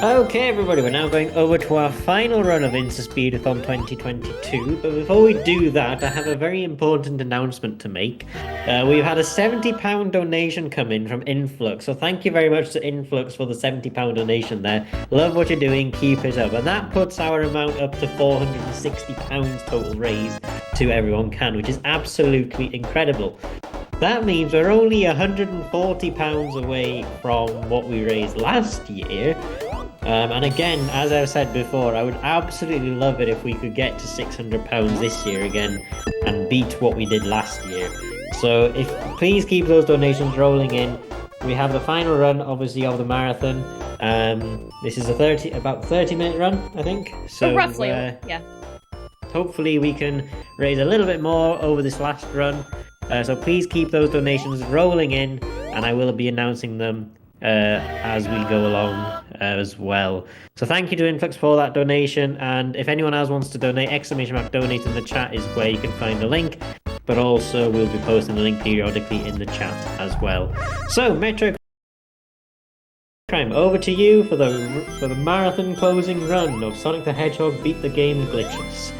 Okay, everybody, we're now going over to our final run of InstaSpeedathon 2022. But before we do that, I have a very important announcement to make. We've had a £70 donation come in from Influx. So thank you very much to Influx for the £70 donation there. Love what you're doing, keep it up. And that puts our amount up to £460 total raised to EveryoneCan, which is absolutely incredible. That means we're only £140 away from what we raised last year. And again, as I've said before, I would absolutely love it if we could get to £600 this year again and beat what we did last year. So please keep those donations rolling in. We have the final run, obviously, of the marathon. This is about 30-minute run, I think. So roughly, yeah. Hopefully we can raise a little bit more over this last run. So please keep those donations rolling in, and I will be announcing them as we go along as well. So thank you to Influx for that donation, and if anyone else wants to donate, !donate in the chat is where you can find the link, but also we'll be posting the link periodically in the chat as well. So metroidcrime, over to you for the marathon closing run of Sonic the Hedgehog Beat the Game Glitchless.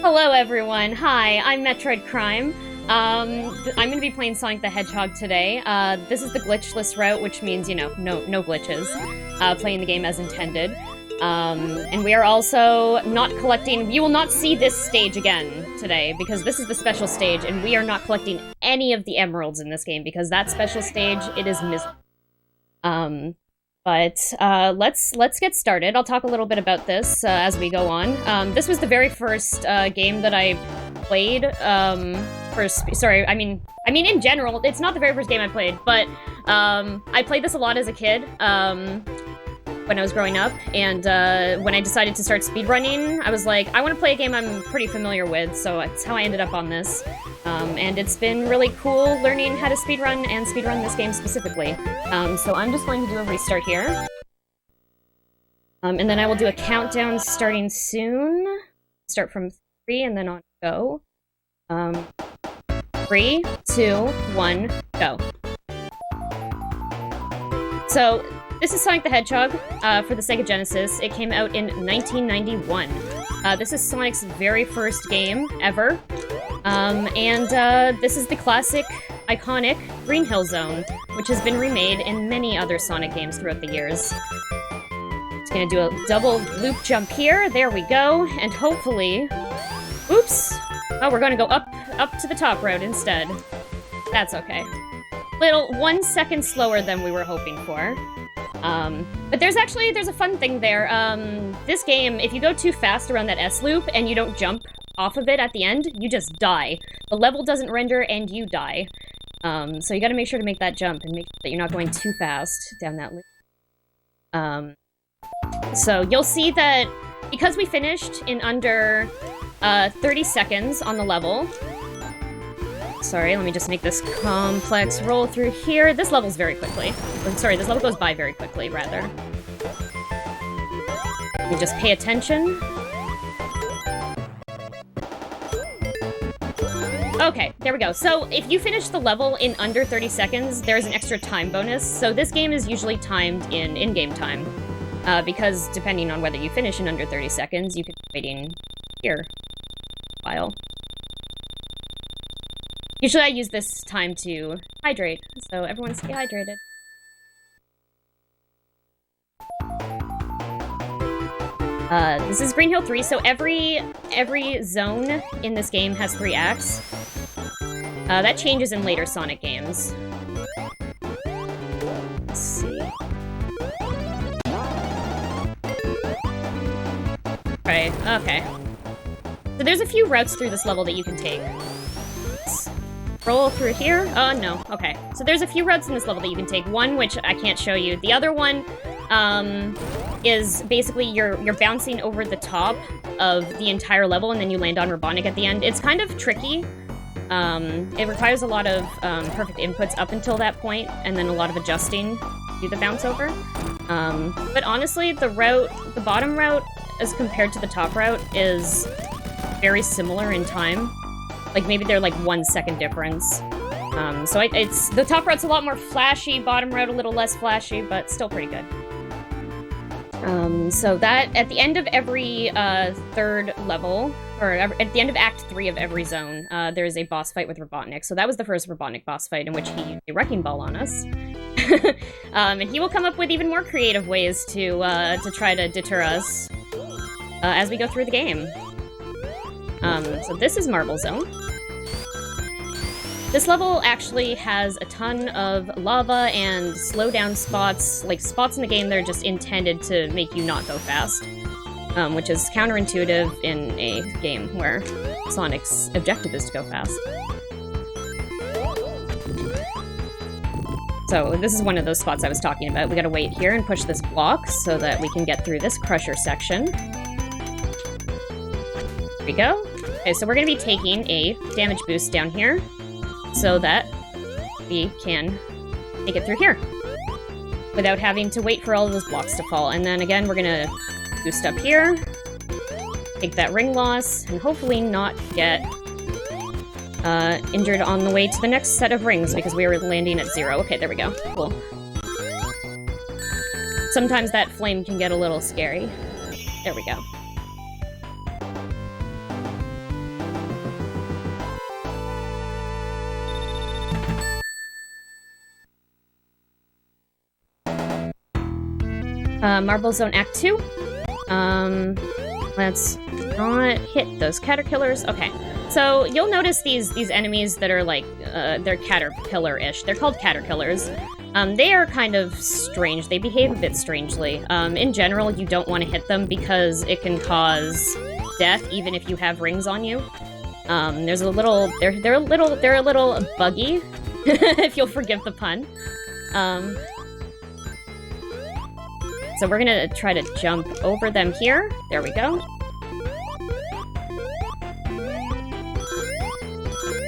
Hello everyone, hi, I'm metroidcrime. I'm going to be playing Sonic the Hedgehog today. This is the glitchless route, which means, you know, no glitches. Playing the game as intended. And we are also not collecting... You will not see this stage again today, because this is the special stage, and we are not collecting any of the emeralds in this game, because that special stage, it is miserable. Let's get started. I'll talk a little bit about this as we go on. This was the very first game that I played, I mean in general, it's not the very first game I played, but I played this a lot as a kid when I was growing up, and when I decided to start speedrunning, I was like, I want to play a game I'm pretty familiar with, so that's how I ended up on this. And it's been really cool learning how to speedrun and speedrun this game specifically. So I'm just going to do a restart here. And then I will do a countdown starting soon. Start from 3 and then on go. 3, 2, 1, go. So, this is Sonic the Hedgehog for the Sega Genesis. It came out in 1991. This is Sonic's very first game ever. This is the classic, iconic Green Hill Zone, which has been remade in many other Sonic games throughout the years. Just gonna do a double loop jump here. There we go. And hopefully... Oops! Oh, we're gonna go up to the top road instead. That's okay. 1 second slower than we were hoping for. But there's a fun thing there. This game, if you go too fast around that S loop and you don't jump off of it at the end, you just die. The level doesn't render and you die. So you gotta make sure to make that jump and make sure that you're not going too fast down that loop. So you'll see that because we finished in under 30 seconds on the level. Sorry, let me just make this complex roll through here. This level's very quickly. Sorry, this level goes by very quickly, rather. Let me just pay attention. Okay, there we go. So, if you finish the level in under 30 seconds, there's an extra time bonus. So this game is usually timed in in-game time. Because depending on whether you finish in under 30 seconds, you could be waiting here a while. Usually I use this time to hydrate, so everyone stay hydrated. This is Green Hill 3, so every zone in this game has 3 acts. That changes in later Sonic games. Let's see. Right, okay. So there's a few routes through this level that you can take. Roll through here? Oh, no. Okay. So there's a few routes in this level that you can take. One, which I can't show you. The other one, is basically you're bouncing over the top of the entire level and then you land on Robotnik at the end. It's kind of tricky. It requires a lot of perfect inputs up until that point, and then a lot of adjusting to do the bounce over. But honestly, the bottom route, as compared to the top route, is very similar in time. Like, maybe they're like 1 second difference. So the top route's a lot more flashy, bottom route a little less flashy, but still pretty good. So that, at the end of every third level, or at the end of Act 3 of every zone, there is a boss fight with Robotnik. So that was the first Robotnik boss fight in which he used a Wrecking Ball on us. And he will come up with even more creative ways to try to deter us as we go through the game. So this is Marble Zone. This level actually has a ton of lava and slowdown spots, like spots in the game that are just intended to make you not go fast, which is counterintuitive in a game where Sonic's objective is to go fast. So this is one of those spots I was talking about. We gotta wait here and push this block so that we can get through this crusher section. There we go. Okay, so we're gonna be taking a damage boost down here, so that we can make it through here without having to wait for all of those blocks to fall. And then again, we're gonna boost up here, take that ring loss, and hopefully not get injured on the way to the next set of rings because we are landing at 0. Okay, there we go. Cool. Sometimes that flame can get a little scary. There we go. Marble Zone Act 2. Let's not hit those caterpillars. Okay, so you'll notice these enemies that are like, they're caterpillar-ish. They're called caterpillars. They are kind of strange. They behave a bit strangely. In general, you don't want to hit them because it can cause death even if you have rings on you. There's a little, they're a little buggy, if you'll forgive the pun. So we're gonna try to jump over them here. There we go.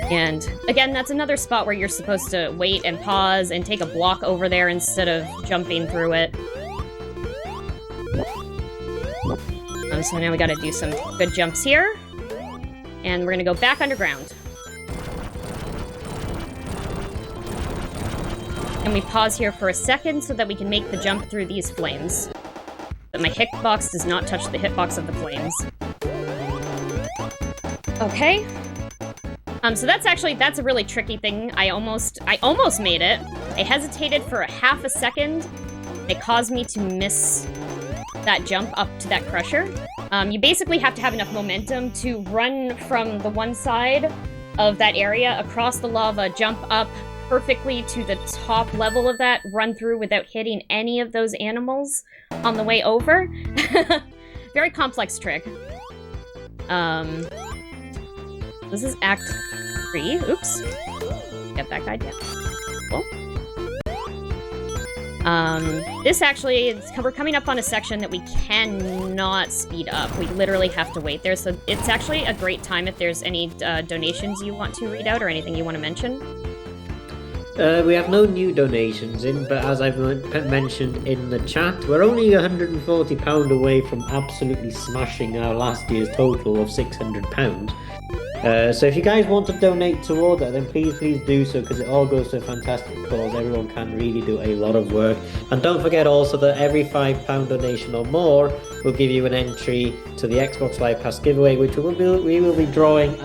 And again, that's another spot where you're supposed to wait and pause and take a block over there instead of jumping through it. So now we gotta do some good jumps here. And we're gonna go back underground. And we pause here for a second so that we can make the jump through these flames. But my hitbox does not touch the hitbox of the flames. Okay. So that's a really tricky thing. I almost made it. I hesitated for a half a second. It caused me to miss that jump up to that crusher. You basically have to have enough momentum to run from the one side of that area across the lava, jump up perfectly to the top level of that, run through without hitting any of those animals on the way over. Very complex trick. This is Act 3. Oops. Get that guy down. Cool. This actually, we're coming up on a section that we cannot speed up. We literally have to wait there, so it's actually a great time if there's any donations you want to read out or anything you want to mention. We have no new donations in, but as I've mentioned in the chat, we're only £140 away from absolutely smashing our last year's total of £600. So if you guys want to donate toward that, then please do so, because it all goes to a fantastic cause. Everyone can really do a lot of work. And don't forget also that every £5 donation or more will give you an entry to the Xbox Live Pass giveaway, which we will be drawing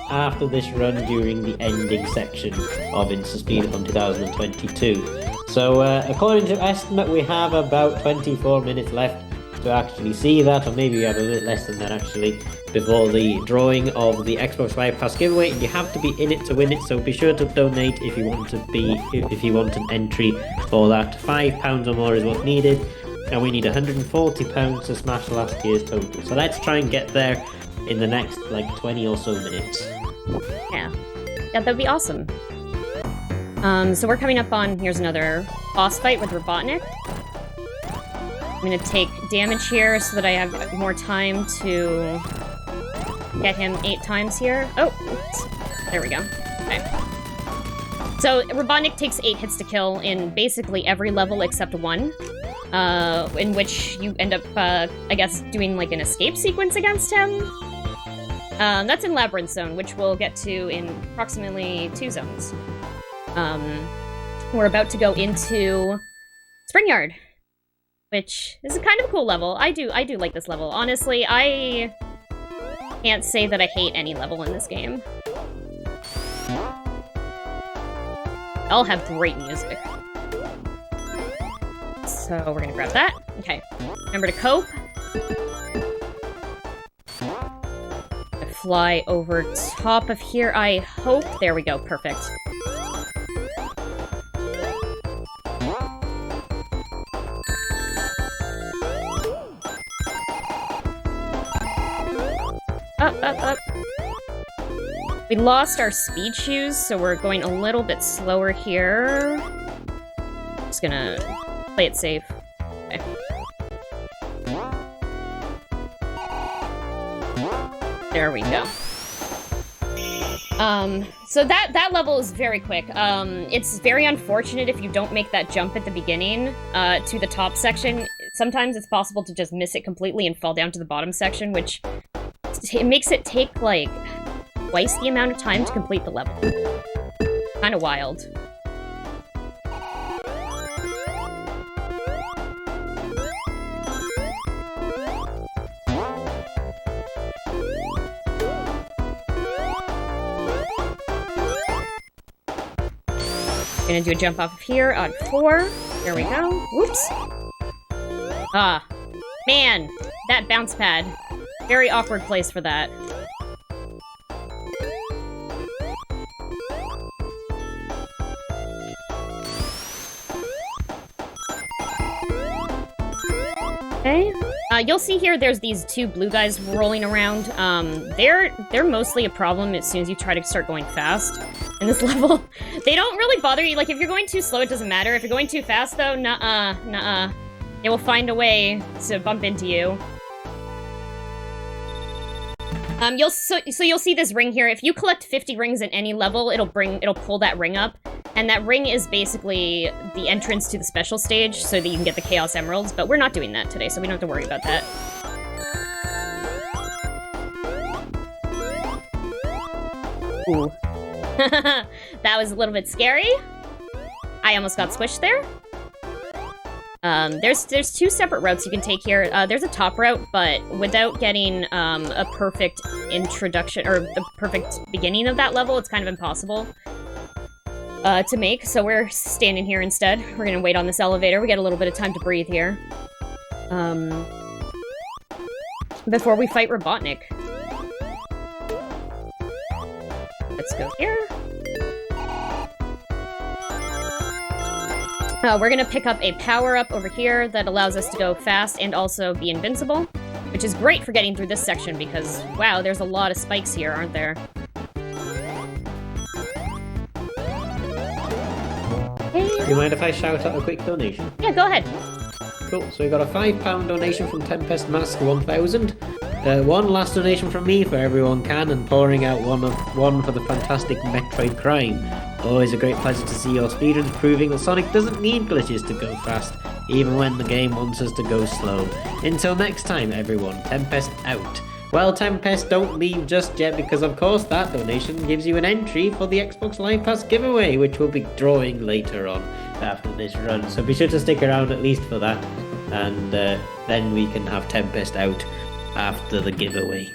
after this run during the ending section of InstaSpeedathon 2022. So according to estimate, we have about 24 minutes left to actually see that, or maybe we have a bit less than that actually, before the drawing of the Xbox Live Pass giveaway. And you have to be in it to win it, so be sure to donate if you want an entry for that. £5 or more is what's needed, and we need £140 to smash last year's total. So let's try and get there in the next like 20 or so minutes. Yeah, that'd be awesome. So we're coming up on, here's another boss fight with Robotnik. I'm gonna take damage here so that I have more time to get him 8 times here. Oh, oops. There we go. Okay. So Robotnik takes 8 hits to kill in basically every level except one, in which you end up, I guess, doing like an escape sequence against him. That's in Labyrinth Zone, which we'll get to in approximately 2 zones. We're about to go into Springyard. which is kind of a cool level. I do like this level. Honestly, I can't say that I hate any level in this game. All have great music. So we're gonna grab that. Okay. Remember to cope. I fly over top of here, I hope. There we go, perfect. Up. We lost our speed shoes, so we're going a little bit slower here. Just gonna play it safe. Okay. There we go. So that level is very quick. It's very unfortunate if you don't make that jump at the beginning, to the top section. Sometimes it's possible to just miss it completely and fall down to the bottom section, which it makes it take, like, twice the amount of time to complete the level. Kinda wild. Gonna do a jump off of here on 4. There we go. Whoops. Ah. Man, that bounce pad. Very awkward place for that. Okay. You'll see here there's these 2 blue guys rolling around. They're mostly a problem as soon as you try to start going fast in this level. They don't really bother you. Like, if you're going too slow, it doesn't matter. If you're going too fast, though, nuh-uh. They will find a way to bump into you. You'll see this ring here. If you collect 50 rings in any level, it'll pull that ring up. And that ring is basically the entrance to the special stage so that you can get the Chaos Emeralds, but we're not doing that today, so we don't have to worry about that. Ooh. That was a little bit scary. I almost got squished there. There's 2 separate routes you can take here. There's a top route, but without getting a perfect introduction or the perfect beginning of that level, it's kind of impossible to make. So we're standing here instead. We're gonna wait on this elevator. We get a little bit of time to breathe here. Before we fight Robotnik. Let's go here. We're gonna pick up a power-up over here that allows us to go fast and also be invincible, which is great for getting through this section because, wow, there's a lot of spikes here, aren't there? Do you mind if I shout out a quick donation? Yeah, go ahead. Cool, so we got a £5 donation from Tempest Mask 1000. One last donation from me for EveryoneCan, and pouring out one for the fantastic metroidcrime. Always a great pleasure to see your speedruns proving that Sonic doesn't need glitches to go fast, even when the game wants us to go slow. Until next time, everyone, Tempest out. Well, Tempest, don't leave just yet, because of course that donation gives you an entry for the Xbox Live Pass giveaway, which we'll be drawing later on after this run. So be sure to stick around at least for that, and then we can have Tempest out after the giveaway.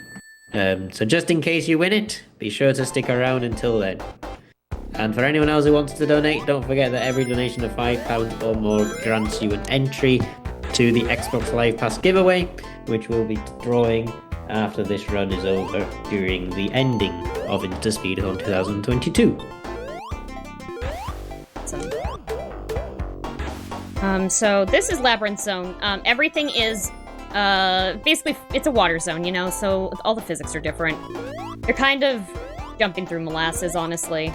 So just in case you win it, be sure to stick around until then. And for anyone else who wants to donate, don't forget that every donation of £5 or more grants you an entry to the Xbox Live Pass giveaway, which we'll be drawing after this run is over during the ending of InstaSpeedathon 2022. So this is Labyrinth Zone. Everything is basically, it's a water zone, you know, so all the physics are different. They're kind of jumping through molasses, honestly.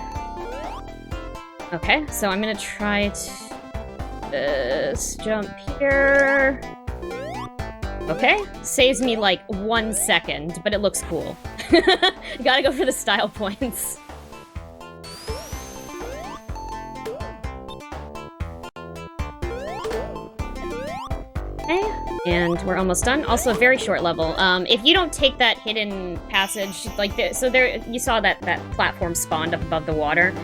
Okay, so I'm gonna try this jump here. Okay, saves me like 1 second, but it looks cool. Gotta go for the style points. Okay, and we're almost done. Also, a very short level. If you don't take that hidden passage like this, so there, you saw that platform spawned up above the water.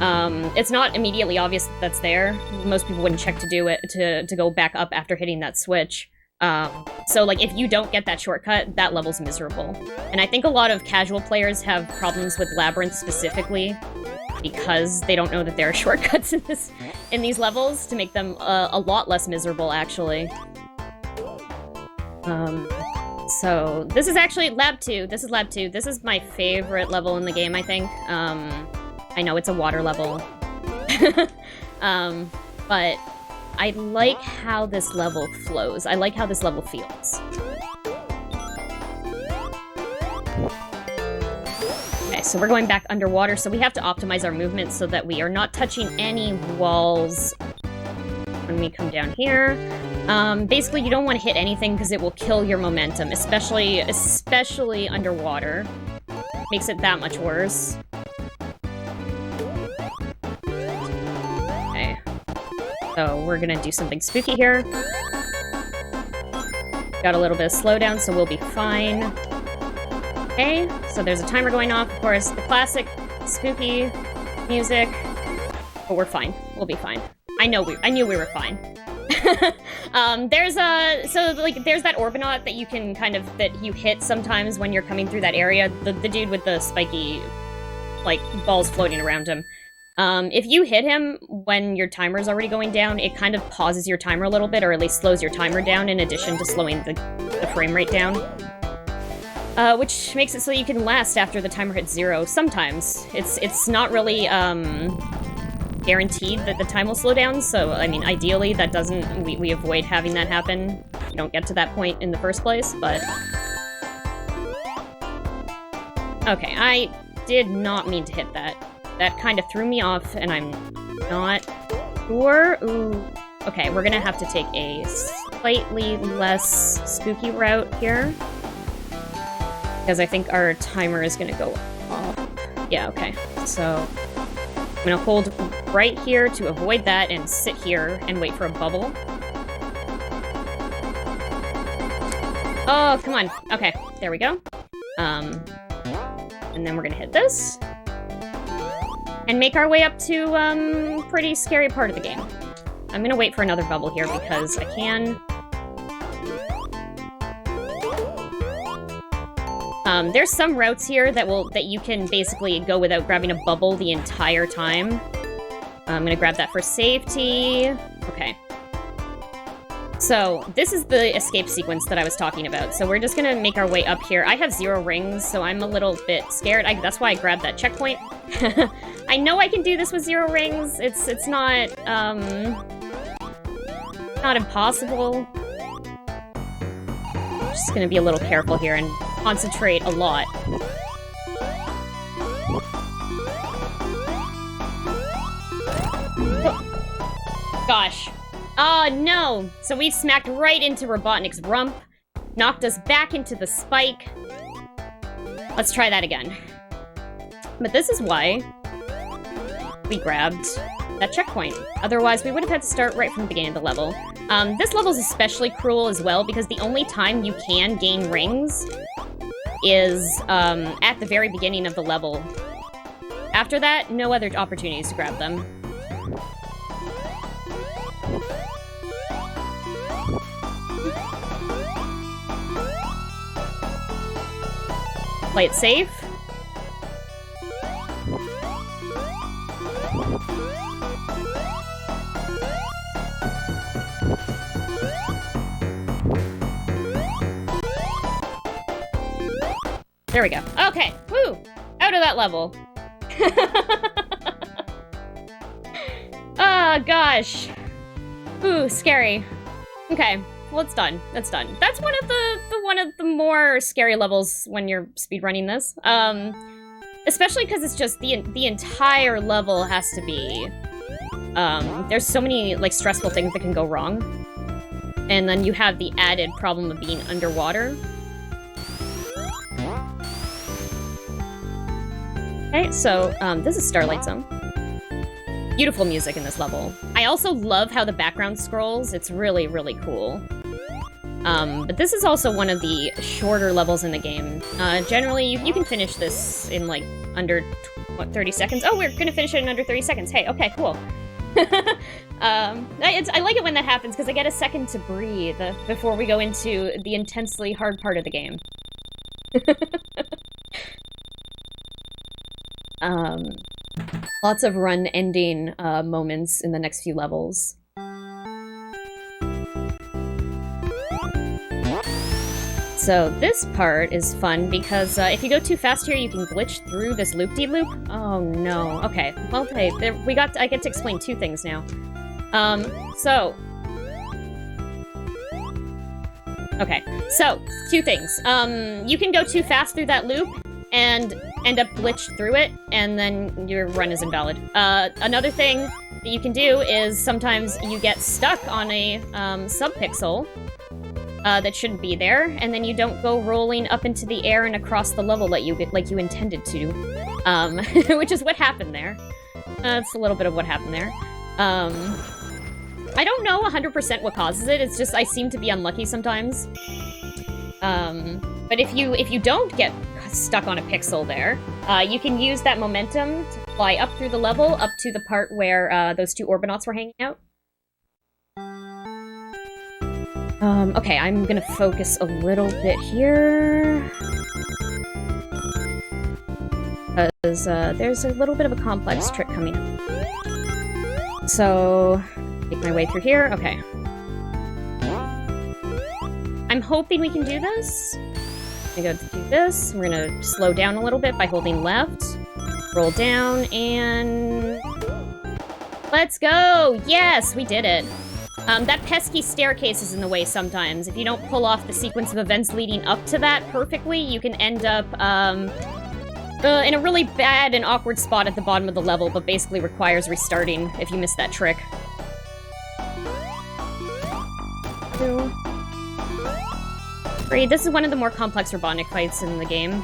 It's not immediately obvious that that's there. Most people wouldn't check to do it, to go back up after hitting that switch. So, like, if you don't get that shortcut, that level's miserable. And I think a lot of casual players have problems with Labyrinth specifically because they don't know that there are shortcuts in these levels to make them a lot less miserable, actually. So, this is actually Lab 2. This is Lab 2. This is my favorite level in the game, I think. I know it's a water level. But I like how this level flows. I like how this level feels. Okay, so we're going back underwater, so we have to optimize our movement so that we are not touching any walls when we come down here. Basically, you don't want to hit anything because it will kill your momentum, especially underwater. Makes it that much worse. Okay. So we're gonna do something spooky here. Got a little bit of slowdown, so we'll be fine. Okay, so there's a timer going off, of course, the classic spooky music. But we're fine. We'll be fine. I knew we were fine. There's that Orbinaut that you can that you hit sometimes when you're coming through that area. The dude with the spiky, like, balls floating around him. If you hit him when your timer's already going down, it kind of pauses your timer a little bit, or at least slows your timer down in addition to slowing the frame rate down. Which makes it so you can last after the timer hits 0. Sometimes. It's not really, guaranteed that the time will slow down, so, I mean, ideally, that doesn't... We avoid having that happen. We don't get to that point in the first place, but... Okay, I did not mean to hit that. That kind of threw me off, and I'm not sure. Ooh. Okay, we're gonna have to take a slightly less spooky route here. Because I think our timer is gonna go off. Yeah, okay. So, I'm gonna hold right here to avoid that and sit here and wait for a bubble. Oh, come on. Okay, there we go. And then we're gonna hit this. And make our way up to, pretty scary part of the game. I'm gonna wait for another bubble here because I can. There's some routes here that you can basically go without grabbing a bubble the entire time. I'm gonna grab that for safety. Okay. So, this is the escape sequence that I was talking about. So we're just gonna make our way up here. I have 0 rings, so I'm a little bit scared. That's why I grabbed that checkpoint. I know I can do this with 0 rings. It's not, not impossible. Just gonna be a little careful here and concentrate a lot. Oh. Gosh. Oh, no! So we smacked right into Robotnik's rump, knocked us back into the spike. Let's try that again. But this is why we grabbed that checkpoint. Otherwise, we would have had to start right from the beginning of the level. This level is especially cruel as well, because the only time you can gain rings is at the very beginning of the level. After that, no other opportunities to grab them. Play it safe. There we go. Okay, woo! Out of that level. Oh, gosh. Ooh, scary. Okay, well, it's done. That's done. That's one of the more scary levels when you're speedrunning this. Especially because it's just the entire level has to be. There's so many like stressful things that can go wrong, and then you have the added problem of being underwater. Okay, so this is Starlight Zone. Beautiful music in this level. I also love how the background scrolls. It's really, really cool. But this is also one of the shorter levels in the game. Generally, you can finish this in like under what, 30 seconds? Oh, we're gonna finish it in under 30 seconds. Hey, okay, cool. I like it when that happens, because I get a second to breathe before we go into the intensely hard part of the game. Lots of run-ending moments in the next few levels. So this part is fun because if you go too fast here, you can glitch through this loop-de-loop. Oh no. Okay. Well, hey, I get to explain two things now. Okay. So, two things. You can go too fast through that loop and end up glitched through it, and then your run is invalid. Another thing that you can do is sometimes you get stuck on a subpixel that shouldn't be there, and then you don't go rolling up into the air and across the level like you intended to, which is what happened there. That's a little bit of what happened there. I don't know 100% what causes it. It's just I seem to be unlucky sometimes. But if you don't get stuck on a pixel there, you can use that momentum to fly up through the level up to the part where those two Orbinauts were hanging out. Okay, I'm gonna focus a little bit here. Because there's a little bit of a complex trick coming up. So, make my way through here. Okay. I'm hoping we can do this. I'm gonna go to do this. We're gonna slow down a little bit by holding left. Roll down, and... let's go! Yes, we did it. That pesky staircase is in the way sometimes. If you don't pull off the sequence of events leading up to that perfectly, you can end up, in a really bad and awkward spot at the bottom of the level, but basically requires restarting if you miss that trick. Great, this is one of the more complex Robotnik fights in the game.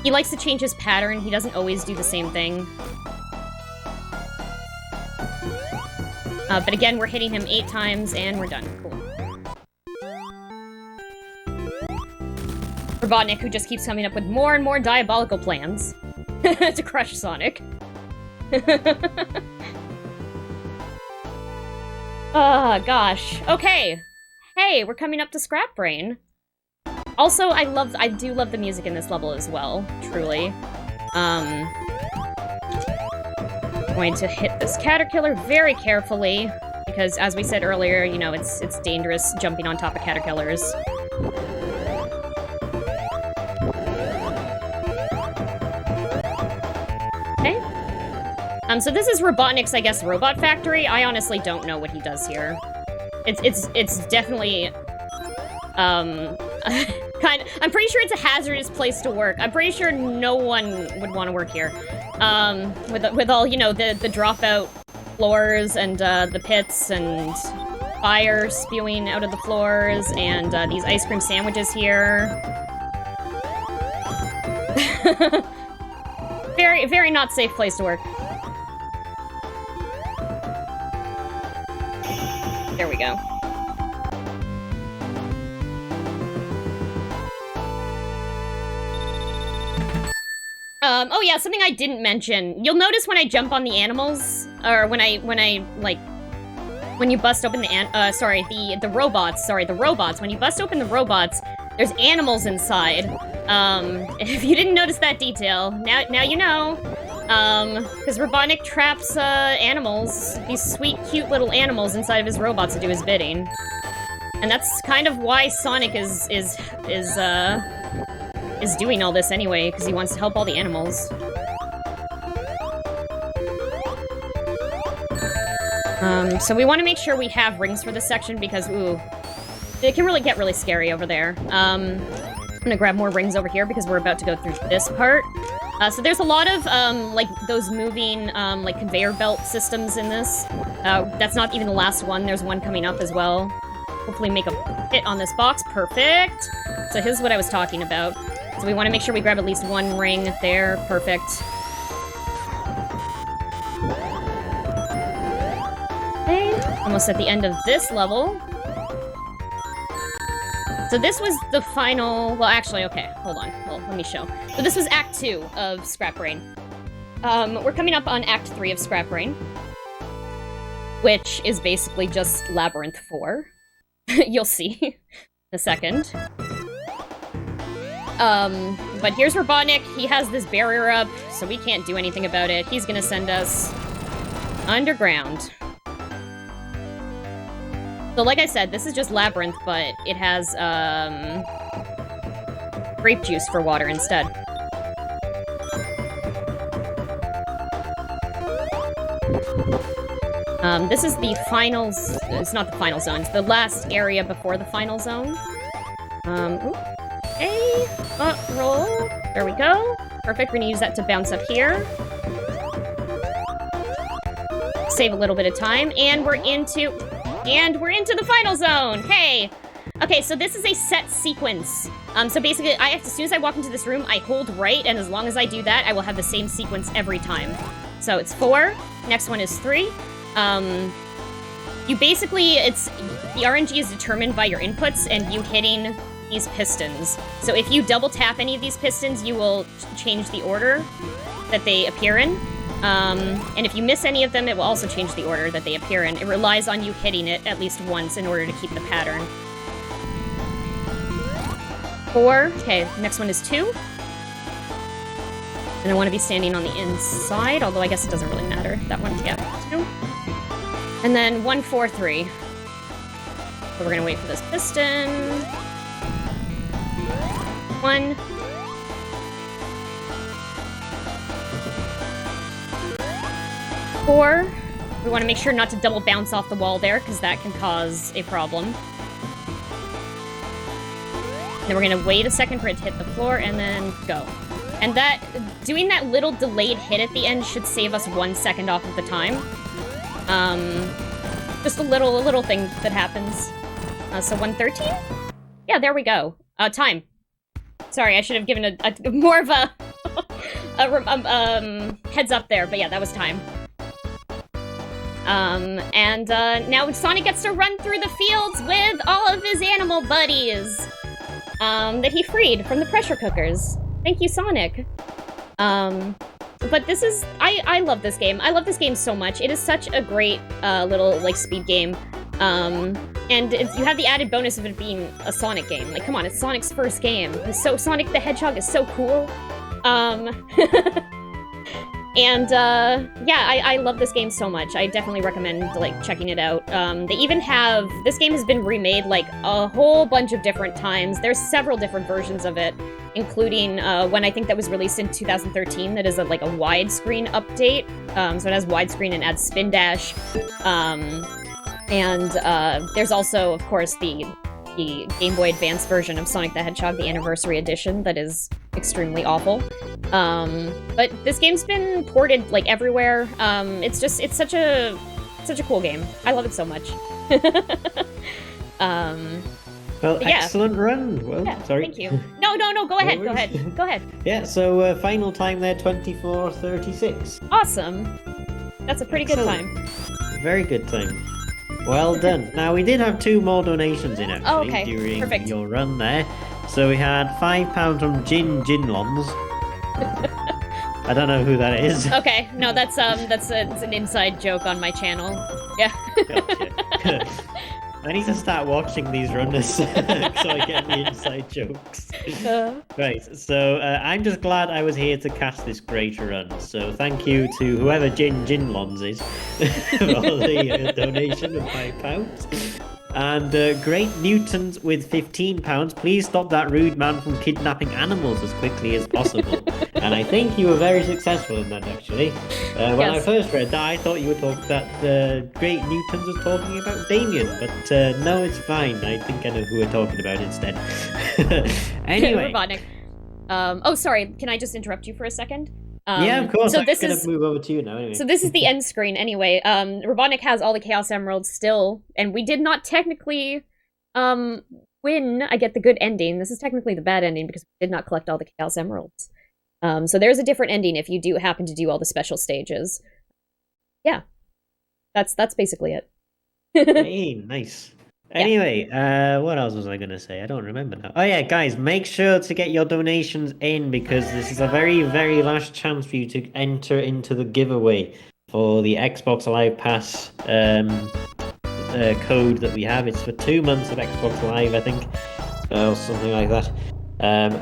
He likes to change his pattern, he doesn't always do the same thing. But again, we're hitting him 8 times, and we're done. Cool. Robotnik, who just keeps coming up with more and more diabolical plans to crush Sonic. Oh, gosh. Okay. Hey, we're coming up to Scrap Brain. Also, I do love the music in this level as well, truly. Going to hit this caterpillar very carefully, because as we said earlier, you know, it's dangerous jumping on top of caterpillars. Okay. So this is Robotnik's, I guess, robot factory. I honestly don't know what he does here. It's definitely, I'm pretty sure it's a hazardous place to work. I'm pretty sure no one would want to work here. With all, you know, the dropout floors and, the pits and fire spewing out of the floors and, these ice cream sandwiches here. Very, very not safe place to work. There we go. Oh yeah, something I didn't mention. You'll notice when I jump on the animals, or when you bust open the robots, when you bust open the robots, there's animals inside. If you didn't notice that detail, now you know. Because Robotnik traps, animals, these sweet, cute little animals inside of his robots to do his bidding. And that's kind of why Sonic is doing all this anyway, because he wants to help all the animals. So we want to make sure we have rings for this section, because, ooh, it can really get really scary over there. I'm gonna grab more rings over here, because we're about to go through this part. So there's a lot of, like, those moving, like, conveyor belt systems in this. That's not even the last one. There's one coming up as well. Hopefully make a hit on this box. Perfect! So here's what I was talking about. So we want to make sure we grab at least one ring there. Perfect. Okay, almost at the end of this level. So this was the final... Well, actually, okay, hold on. Well, let me show. So this was Act 2 of Scrap Brain. We're coming up on Act 3 of Scrap Brain, which is basically just Labyrinth 4. You'll see in a second. But here's Robotnik. He has this barrier up, so we can't do anything about it. He's gonna send us underground. So like I said, this is just Labyrinth, but it has, grape juice for water instead. This is the final... It's not the final zone. It's the last area before the final zone. Okay. Roll. There we go. Perfect. We're gonna use that to bounce up here. Save a little bit of time. And we're into the final zone! Hey! Okay, so this is a set sequence. So basically, as soon as I walk into this room, I hold right, and as long as I do that, I will have the same sequence every time. So it's 4. Next one is 3. You basically, the RNG is determined by your inputs and you hitting these pistons. So if you double tap any of these pistons, you will change the order that they appear in. And if you miss any of them, it will also change the order that they appear in. It relies on you hitting it at least once in order to keep the pattern. 4. Okay, next one is 2. And I want to be standing on the inside, although I guess it doesn't really matter. That one, yeah, 2. And then 1, 4, 3. So we're gonna wait for this piston. 1. Four. We want to make sure not to double bounce off the wall there, because that can cause a problem. Then we're gonna wait a second for it to hit the floor, and then go. And that, doing that little delayed hit at the end should save us 1 second off of the time. Just a little thing that happens. So 113? Yeah, there we go. Time. Sorry, I should have given a more of a, heads up there, but yeah, that was time. Now Sonic gets to run through the fields with all of his animal buddies, that he freed from the pressure cookers. Thank you, Sonic. But this is... I love this game. I love this game so much. It is such a great, little, like, speed game. And you have the added bonus of it being a Sonic game. Like, come on, it's Sonic's first game. Sonic the Hedgehog is so cool. And, yeah, I love this game so much. I definitely recommend, like, checking it out. They even have... This game has been remade, like, a whole bunch of different times. There's several different versions of it, including one I think that was released in 2013 that is, like, a widescreen update. So it has widescreen and adds spin dash. And there's also, of course, the Game Boy Advance version of Sonic the Hedgehog, the Anniversary Edition, that is extremely awful. But this game's been ported, like, everywhere. It's such a cool game. I love it so much. Well, yeah. Excellent run. Well, yeah, sorry. Thank you. No, go ahead, go ahead, go ahead. Yeah, so final time there, 24:36. Awesome. That's a pretty good time. Very good time. Well done. Now, we did have 2 more donations in, actually, during Perfect. your run there. So we had £5 from Jinlons. I don't know who that is. Okay, no, it's an inside joke on my channel. Yeah. Gotcha. I need to start watching these runners so I get the inside jokes. Right, so I'm just glad I was here to catch this great run. So thank you to whoever Jinlons is for the donation of £5. And Great Newtons with £15. Please stop that rude man from kidnapping animals as quickly as possible. And I think you were very successful in that, actually. When I first read that, I thought you were talking that Great Newtons was talking about Damien, but no, it's fine. I think I know who we're talking about instead. Anyway. Robotnik. Oh, sorry. Can I just interrupt you for a second? Yeah, of course. So I'm this going is to move over to you now. Anyway. So this is the end screen. Anyway, Robotnik has all the Chaos Emeralds still, and we did not technically win. I get the good ending. This is technically the bad ending because we did not collect all the Chaos Emeralds. So there's a different ending if you do happen to do all the special stages. Yeah, that's basically it. Hey, nice. Anyway, what else was I gonna say? I don't remember now. Oh yeah, guys, make sure to get your donations in because this is a very, very last chance for you to enter into the giveaway for the Xbox Live Pass code that we have. It's for 2 months of Xbox Live, I think, or something like that.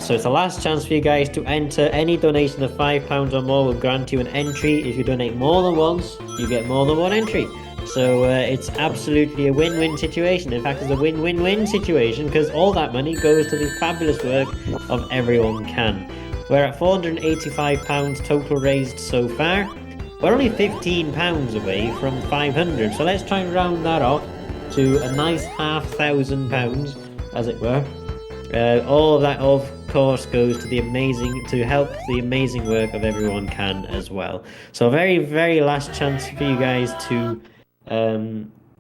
So it's the last chance for you guys to enter. Any donation of £5 or more will grant you an entry. If you donate more than once, you get more than one entry. So it's absolutely a win-win situation. In fact, it's a win-win-win situation because all that money goes to the fabulous work of Everyone Can. We're at £485 total raised so far. We're only £15 away from 500, so let's try and round that off to a nice £500, as it were. All of that, of course, goes to to help the amazing work of Everyone Can as well. So a very, very last chance for you guys to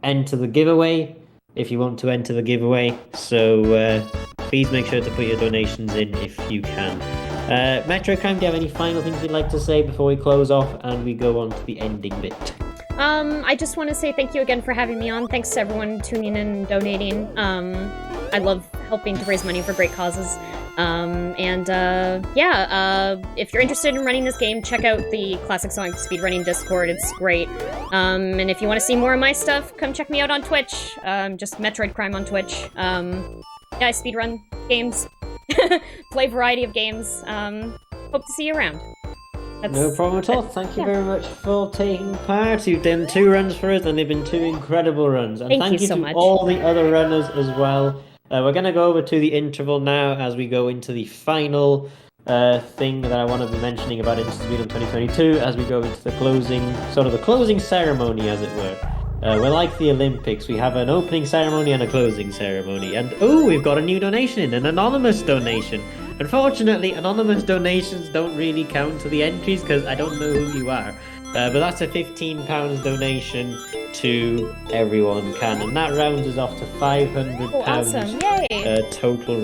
enter the giveaway if you want to enter the giveaway. So please make sure to put your donations in if you can. metroidcrime, do you have any final things you'd like to say before we close off and we go on to the ending bit? I just want to say thank you again for having me on. Thanks to everyone tuning in and donating. I love helping to raise money for great causes. If you're interested in running this game, check out the Classic Sonic Speedrunning Discord. It's great. And if you want to see more of my stuff, come check me out on Twitch. Just metroidcrime on Twitch. I speedrun games. Play a variety of games. Hope to see you around. No problem at all. Thank you very much for taking part. You've done 2 runs for us, and they've been 2 incredible runs. And thank you so to much. all the other runners as well. We're going to go over to the interval now as we go into the final thing that I want to be mentioning about InstaSpeedathon 2022 as we go into the closing ceremony, as it were. We're like the Olympics. We have an opening ceremony and a closing ceremony. And, we've got a new donation in, an anonymous donation. Unfortunately, anonymous donations don't really count to the entries because I don't know who you are. But that's a £15 donation to Everyone Can, and that rounds us off to £500 awesome. Yay. Total